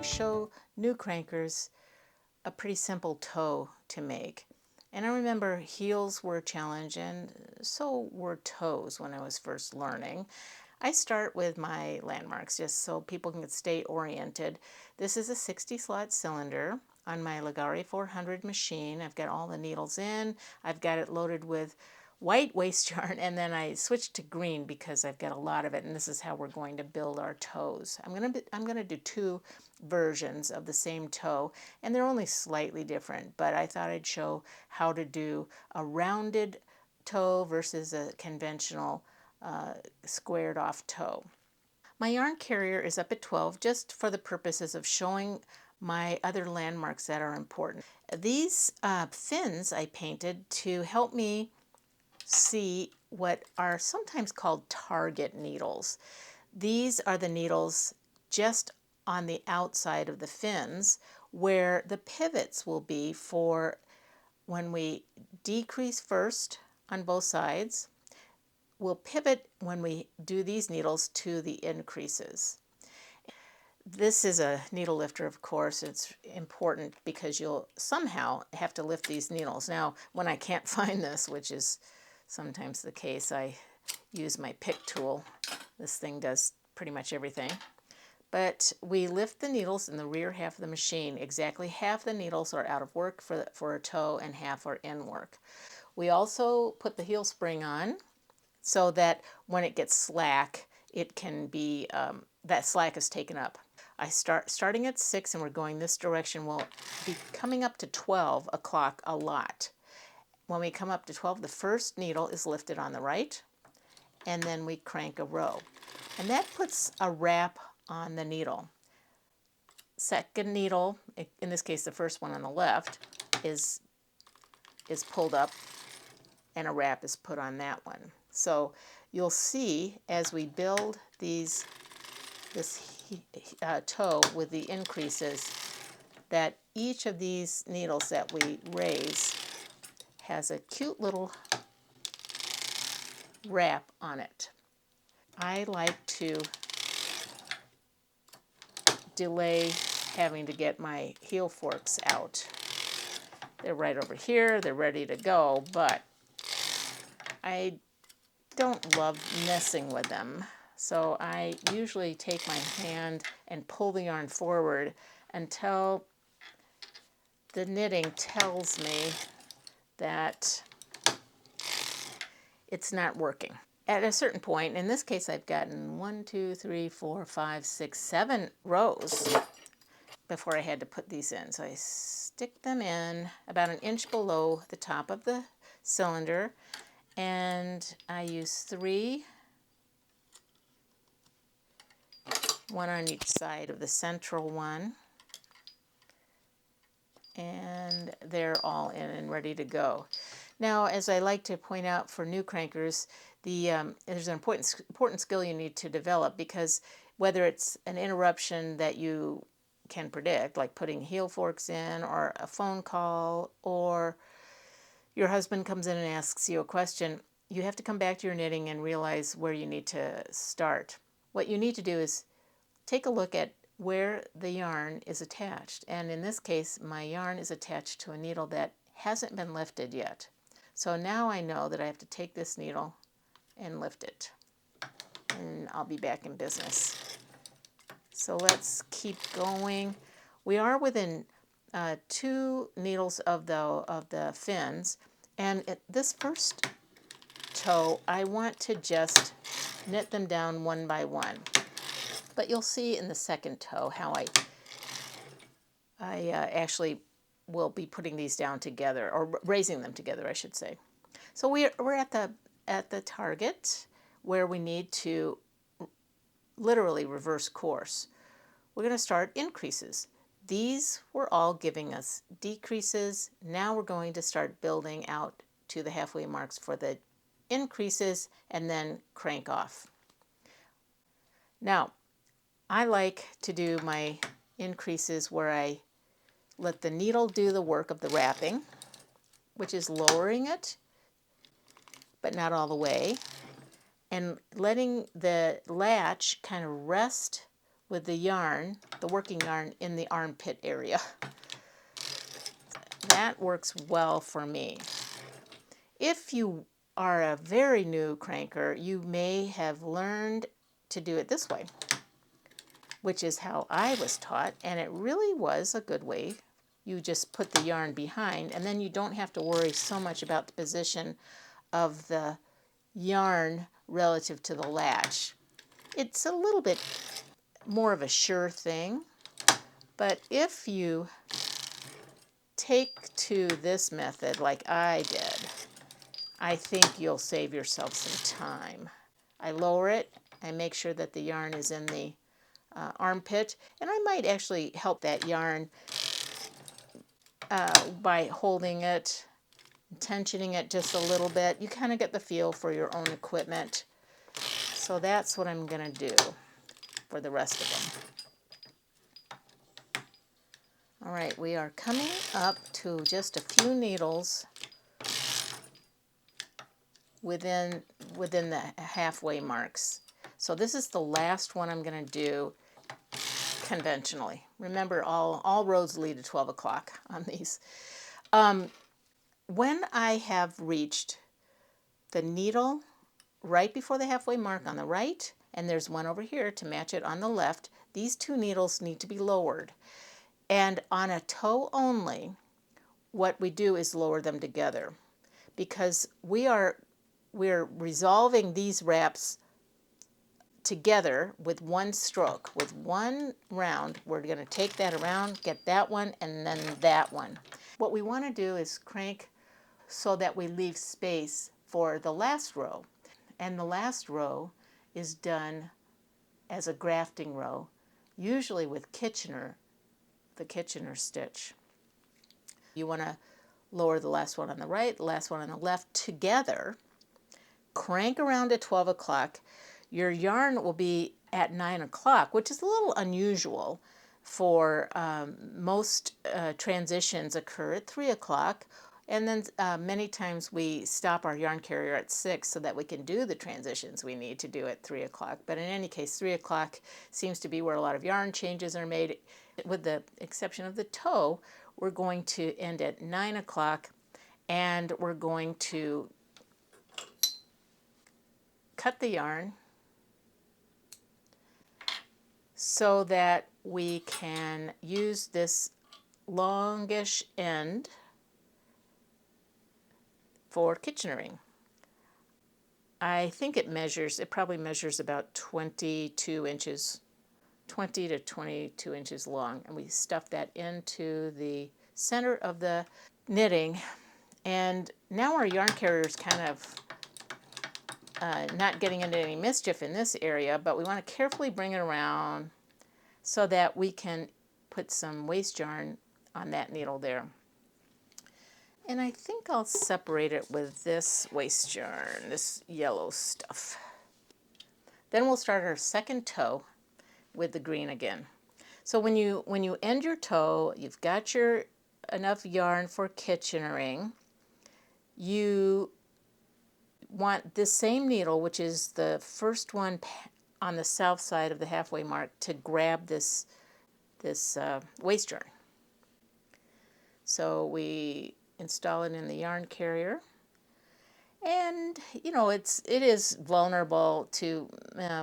show new crankers a pretty simple toe to make. And I remember heels were a challenge, and so were toes when I was first learning. I start with my landmarks just so people can stay oriented. This is a 60 slot cylinder on my Ligari 400 machine. I've got all the needles in. I've got it loaded with white waste yarn, and then I switched to green because I've got a lot of it, and this is how we're going to build our toes. I'm going to do two versions of the same toe, and they're only slightly different, but I thought I'd show how to do a rounded toe versus a conventional squared off toe. My yarn carrier is up at 12 just for the purposes of showing my other landmarks that are important. These fins I painted to help me see what are sometimes called target needles. These are the needles just on the outside of the fins where the pivots will be for when we decrease first on both sides. We'll pivot when we do these needles to the increases. This is a needle lifter, of course. It's important because you'll somehow have to lift these needles. Now, when I can't find this, which is sometimes the case, I use my pick tool. This thing does pretty much everything. But we lift the needles in the rear half of the machine. Exactly half the needles are out of work for a toe and half are in work. We also put the heel spring on so that when it gets slack, it can be, that slack is taken up. I starting at 6 and we're going this direction. We'll be coming up to 12 o'clock a lot. When we come up to 12, the first needle is lifted on the right, and then we crank a row. And that puts a wrap on the needle. Second needle, in this case the first one on the left, is pulled up and a wrap is put on that one. So you'll see as we build this toe with the increases that each of these needles that we raise has a cute little wrap on it. I like to delay having to get my heel forks out. They're right over here, they're ready to go, but I don't love messing with them. So I usually take my hand and pull the yarn forward until the knitting tells me that it's not working. At a certain point, in this case I've gotten 1, 2, 3, 4, 5, 6, 7 rows before I had to put these in. So I stick them in about an inch below the top of the cylinder, and I use 3, one on each side of the central one, and they're all in and ready to go. Now, as I like to point out for new crankers, there's an important skill you need to develop, because whether it's an interruption that you can predict, like putting heel forks in, or a phone call, or your husband comes in and asks you a question, you have to come back to your knitting and realize where you need to start. What you need to do is take a look at where the yarn is attached. And in this case, my yarn is attached to a needle that hasn't been lifted yet. So now I know that I have to take this needle and lift it, and I'll be back in business. So let's keep going. We are within 2 needles of the fins, and this first toe, I want to just knit them down one by one. But you'll see in the second toe how I actually will be putting these down together, or raising them together, I should say. So we're at the target where we need to literally reverse course. We're going to start increases. These were all giving us decreases. Now we're going to start building out to the halfway marks for the increases and then crank off. Now, I like to do my increases where I let the needle do the work of the wrapping, which is lowering it, but not all the way, and letting the latch kind of rest with the yarn, the working yarn, in the armpit area. That works well for me. If you are a very new cranker, you may have learned to do it this way, which is how I was taught, and it really was a good way. You just put the yarn behind, and then you don't have to worry so much about the position of the yarn relative to the latch. It's a little bit more of a sure thing, but if you take to this method like I did, I think you'll save yourself some time. I lower it, I make sure that the yarn is in the armpit, and I might actually help that yarn by holding it, tensioning it just a little bit. You kind of get the feel for your own equipment. So that's what I'm going to do for the rest of them. All right, we are coming up to just a few needles within the halfway marks. So this is the last one I'm going to do conventionally. Remember, all roads lead to 12 o'clock on these. When I have reached the needle right before the halfway mark on the right, and there's one over here to match it on the left, these two needles need to be lowered. And on a toe only, what we do is lower them together, because we're resolving these wraps together with one stroke. With one round, we're going to take that around, get that one, and then that one. What we want to do is crank so that we leave space for the last row. And the last row is done as a grafting row, usually with the Kitchener stitch. You want to lower the last one on the right, the last one on the left together, crank around at 12 o'clock. Your yarn will be at 9 o'clock, which is a little unusual for most transitions occur at 3 o'clock. And then many times we stop our yarn carrier at 6 so that we can do the transitions we need to do at 3 o'clock. But in any case, 3 o'clock seems to be where a lot of yarn changes are made. With the exception of the toe, we're going to end at 9 o'clock, and we're going to cut the yarn so that we can use this longish end for Kitchenering. I think it probably measures about 22 inches, 20 to 22 inches long, and we stuff that into the center of the knitting. And now our yarn carrier is kind of not getting into any mischief in this area, but we want to carefully bring it around so that we can put some waste yarn on that needle there. And I think I'll separate it with this waste yarn, this yellow stuff. Then we'll start our second toe with the green again. So when you end your toe, you've got your enough yarn for Kitchenering. You want this same needle, which is the first one on the south side of the halfway mark, to grab this waste yarn. So we install it in the yarn carrier, and you know it is vulnerable to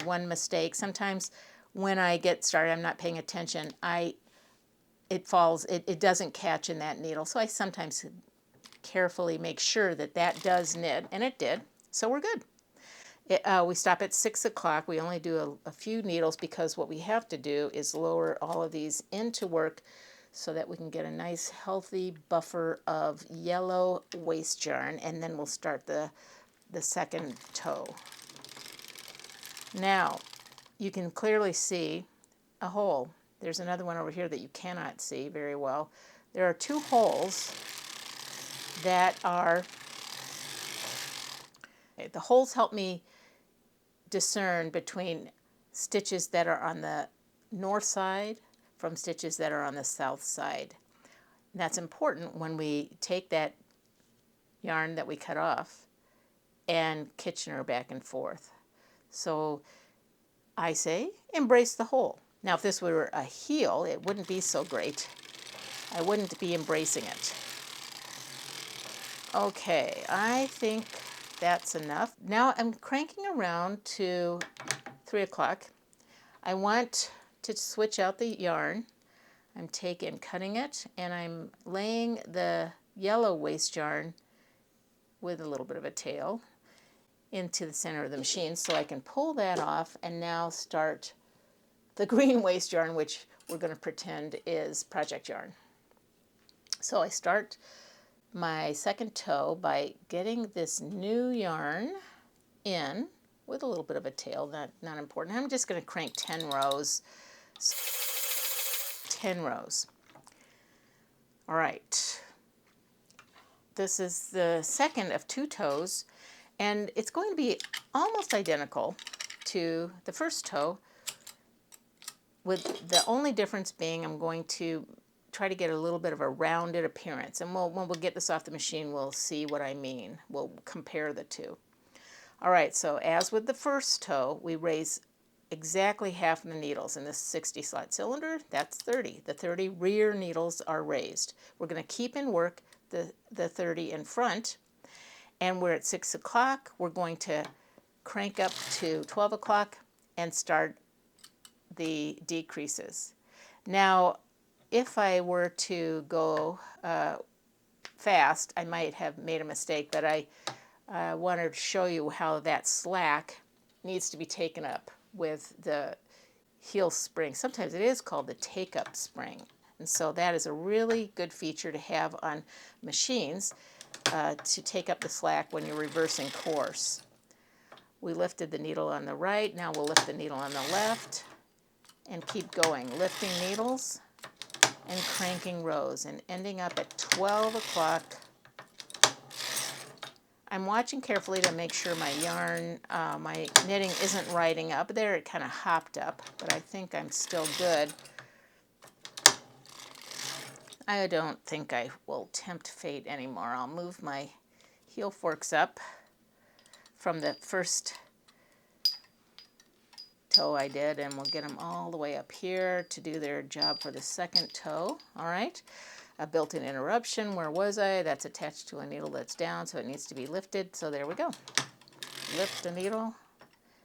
one mistake. Sometimes when I get started, I'm not paying attention. It falls. It doesn't catch in that needle, so I sometimes carefully make sure that that does knit, and it did. So we're good. We stop at 6 o'clock. We only do a few needles because what we have to do is lower all of these into work so that we can get a nice healthy buffer of yellow waste yarn, and then we'll start the second toe. Now you can clearly see a hole. There's another one over here that you cannot see very well. There are two holes that are, the holes help me discern between stitches that are on the north side from stitches that are on the south side. And that's important when we take that yarn that we cut off and Kitchener back and forth. So I say embrace the hole. Now, if this were a heel, it wouldn't be so great. I wouldn't be embracing it. Okay, I think that's enough. Now I'm cranking around to 3 o'clock. I want to switch out the yarn. I'm cutting it, and I'm laying the yellow waste yarn with a little bit of a tail into the center of the machine so I can pull that off and now start the green waste yarn, which we're going to pretend is project yarn. So I start my second toe by getting this new yarn in with a little bit of a tail, not important. I'm just going to crank 10 rows. 10 rows. All right. This is the second of 2 toes, and it's going to be almost identical to the first toe, with the only difference being I'm going to try to get a little bit of a rounded appearance. And when we'll get this off the machine, we'll see what I mean. We'll compare the two. All right, so as with the first toe, we raise exactly half of the needles. In this 60 slot cylinder, that's 30. The 30 rear needles are raised. We're going to keep in work the 30 in front, and we're at 6 o'clock. We're going to crank up to 12 o'clock and start the decreases. Now, if I were to go fast, I might have made a mistake, but I wanted to show you how that slack needs to be taken up with the heel spring. Sometimes it is called the take-up spring. And so that is a really good feature to have on machines to take up the slack when you're reversing course. We lifted the needle on the right. Now we'll lift the needle on the left and keep going, lifting needles and cranking rows and ending up at 12 o'clock. I'm watching carefully to make sure my yarn, my knitting isn't riding up. There it kind of hopped up, but I think I'm still good. I don't think I will tempt fate anymore. I'll move my heel forks up from the first toe I did, and we'll get them all the way up here to do their job for the second toe. All right. A built-in interruption. Where was I? That's attached to a needle that's down, so it needs to be lifted. So there we go. Lift the needle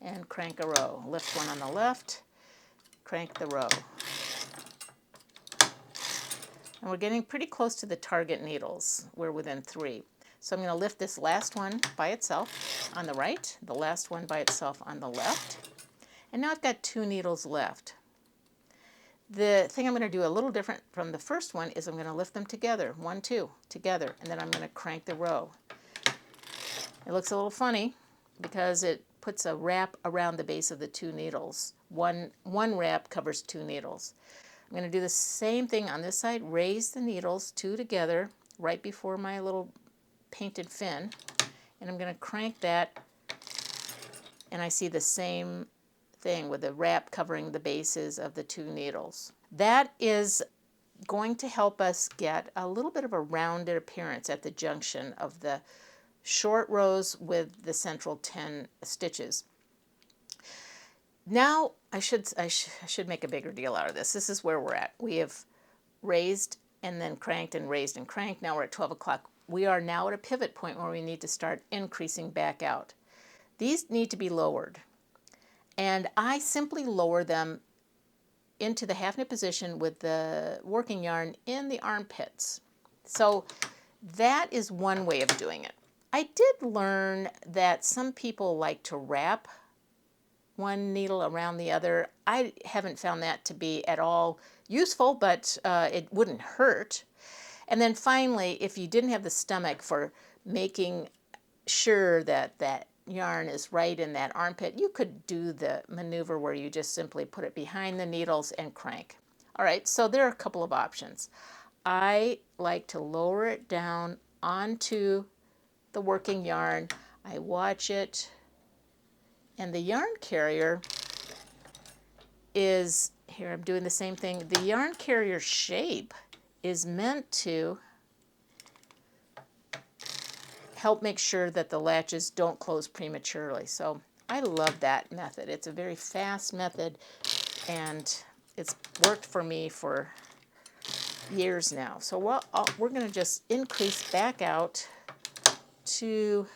and crank a row. Lift one on the left, crank the row. And we're getting pretty close to the target needles. We're within 3. So I'm going to lift this last one by itself on the right, the last one by itself on the left. And now I've got 2 needles left. The thing I'm going to do a little different from the first one is I'm going to lift them together, 1, 2, together, and then I'm going to crank the row. It looks a little funny because it puts a wrap around the base of the 2 needles. One wrap covers 2 needles. I'm going to do the same thing on this side, raise the needles 2 together right before my little painted fin, and I'm going to crank that, and I see the same thing with the wrap covering the bases of the 2 needles. That is going to help us get a little bit of a rounded appearance at the junction of the short rows with the central 10 stitches. Now I should make a bigger deal out of this. This is where we're at. We have raised and then cranked and raised and cranked. Now we're at 12 o'clock. We are now at a pivot point where we need to start increasing back out. These need to be lowered. And I simply lower them into the half knit position with the working yarn in the armpits. So that is one way of doing it. I did learn that some people like to wrap one needle around the other. I haven't found that to be at all useful, but it wouldn't hurt. And then finally, if you didn't have the stomach for making sure that that yarn is right in that armpit, you could do the maneuver where you just simply put it behind the needles and crank. All right, so there are a couple of options. I like to lower it down onto the working yarn. I watch it, and the yarn carrier is, here I'm doing the same thing, the yarn carrier shape is meant to help make sure that the latches don't close prematurely. So I love that method. It's a very fast method, and it's worked for me for years now. So we're going to just increase back out to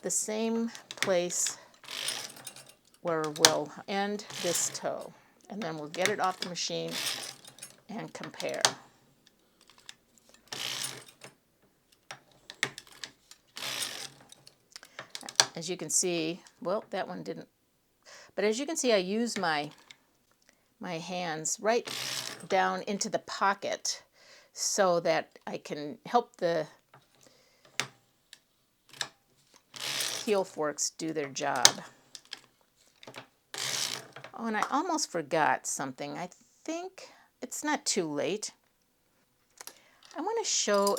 the same place where we'll end this toe. And then we'll get it off the machine and compare. As you can see, well, that one didn't. But as you can see, I use my hands right down into the pocket so that I can help the heel forks do their job. Oh, and I almost forgot something. I think it's not too late. I want to show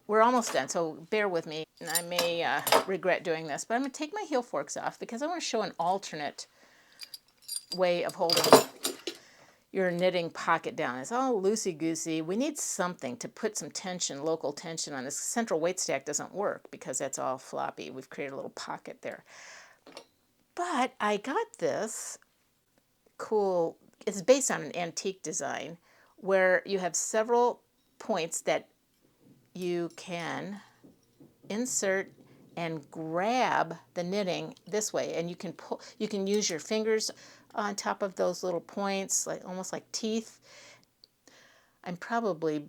we're almost done, so bear with me. And I may regret doing this, but I'm going to take my heel forks off because I want to show an alternate way of holding your knitting pocket down. It's all loosey-goosey. We need something to put some tension, local tension on this. Central weight stack doesn't work because that's all floppy. We've created a little pocket there. But I got this cool, it's based on an antique design where you have several points that you can insert and grab the knitting this way, and you can pull, you can use your fingers on top of those little points, like almost like teeth. I'm probably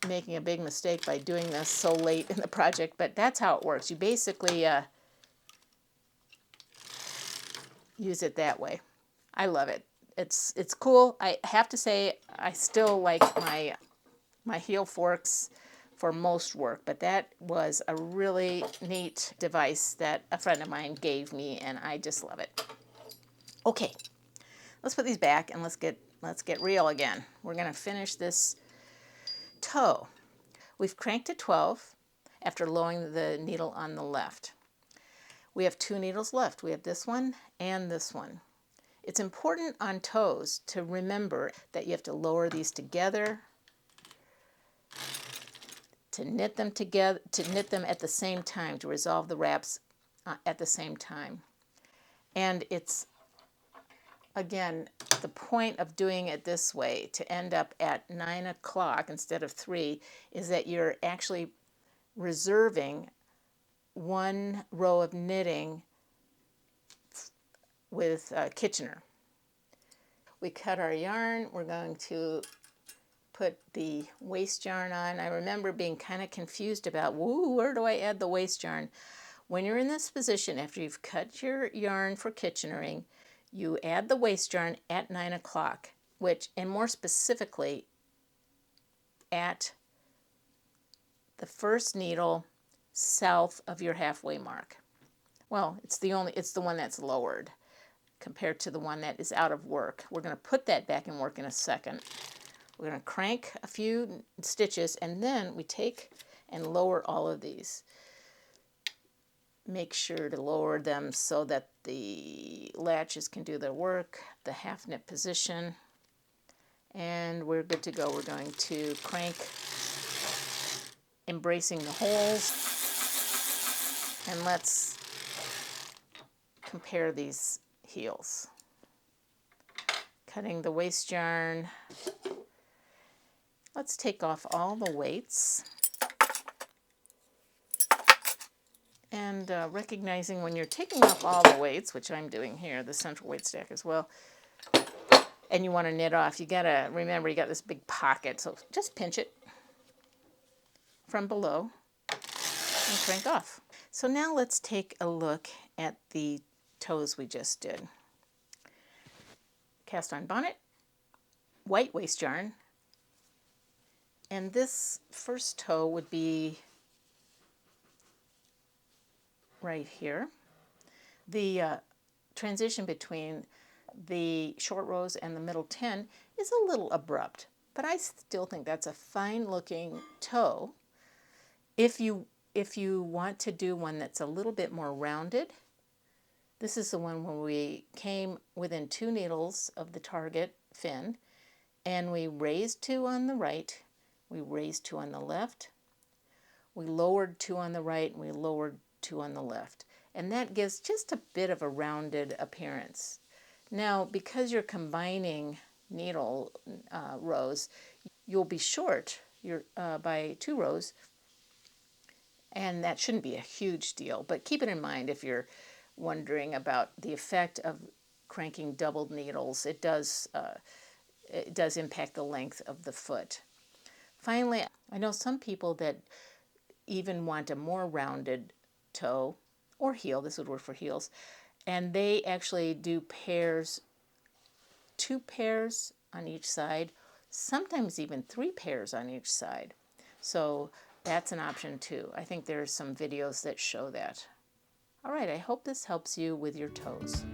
making a big mistake by doing this so late in the project, but that's how it works. You basically use it that way. I love it. It's cool. I have to say I still like my heel forks for most work, but that was a really neat device that a friend of mine gave me, and I just love it. Okay, let's put these back and let's get real again. We're going to finish this toe. We've cranked to 12 after lowering the needle on the left. We have 2 needles left. We have this one and this one. It's important on toes to remember that you have to lower these together, to knit them together, to knit them at the same time, to resolve the wraps at the same time. And it's, again, the point of doing it this way, to end up at 9 o'clock instead of 3, is that you're actually reserving one row of knitting with Kitchener. We cut our yarn. We're going to put the waste yarn on. I remember being kind of confused about, where do I add the waste yarn? When you're in this position, after you've cut your yarn for Kitchenering, you add the waste yarn at 9 o'clock, which, and more specifically, at the first needle south of your halfway mark. Well, it's the one that's lowered compared to the one that is out of work. We're going to put that back in work in a second. We're going to crank a few stitches, and then we take and lower all of these. Make sure to lower them so that the latches can do their work, the half knit position, and we're good to go. We're going to crank, embracing the holes, and let's compare these heels. Cutting the waste yarn. Let's take off all the weights. And recognizing when you're taking off all the weights, which I'm doing here, the central weight stack as well, and you want to knit off, you got to remember you got this big pocket, so just pinch it from below and crank off. So now let's take a look at the toes we just did. Cast on bonnet, white waste yarn, and this first toe would be right here. The transition between the short rows and the middle 10 is a little abrupt, but I still think that's a fine looking toe. If you want to do one that's a little bit more rounded, this is the one where we came within 2 needles of the target fin, and we raised 2 on the right, we raised 2 on the left, we lowered 2 on the right, and we lowered 2 on the left. And that gives just a bit of a rounded appearance. Now, because you're combining needle rows, you'll be short by 2 rows, and that shouldn't be a huge deal. But keep it in mind if you're wondering about the effect of cranking doubled needles. It does impact the length of the foot. Finally, I know some people that even want a more rounded toe or heel. This would work for heels. And they actually do pairs, 2 pairs on each side, sometimes even 3 pairs on each side. So that's an option too. I think there's some videos that show that. All right, I hope this helps you with your toes.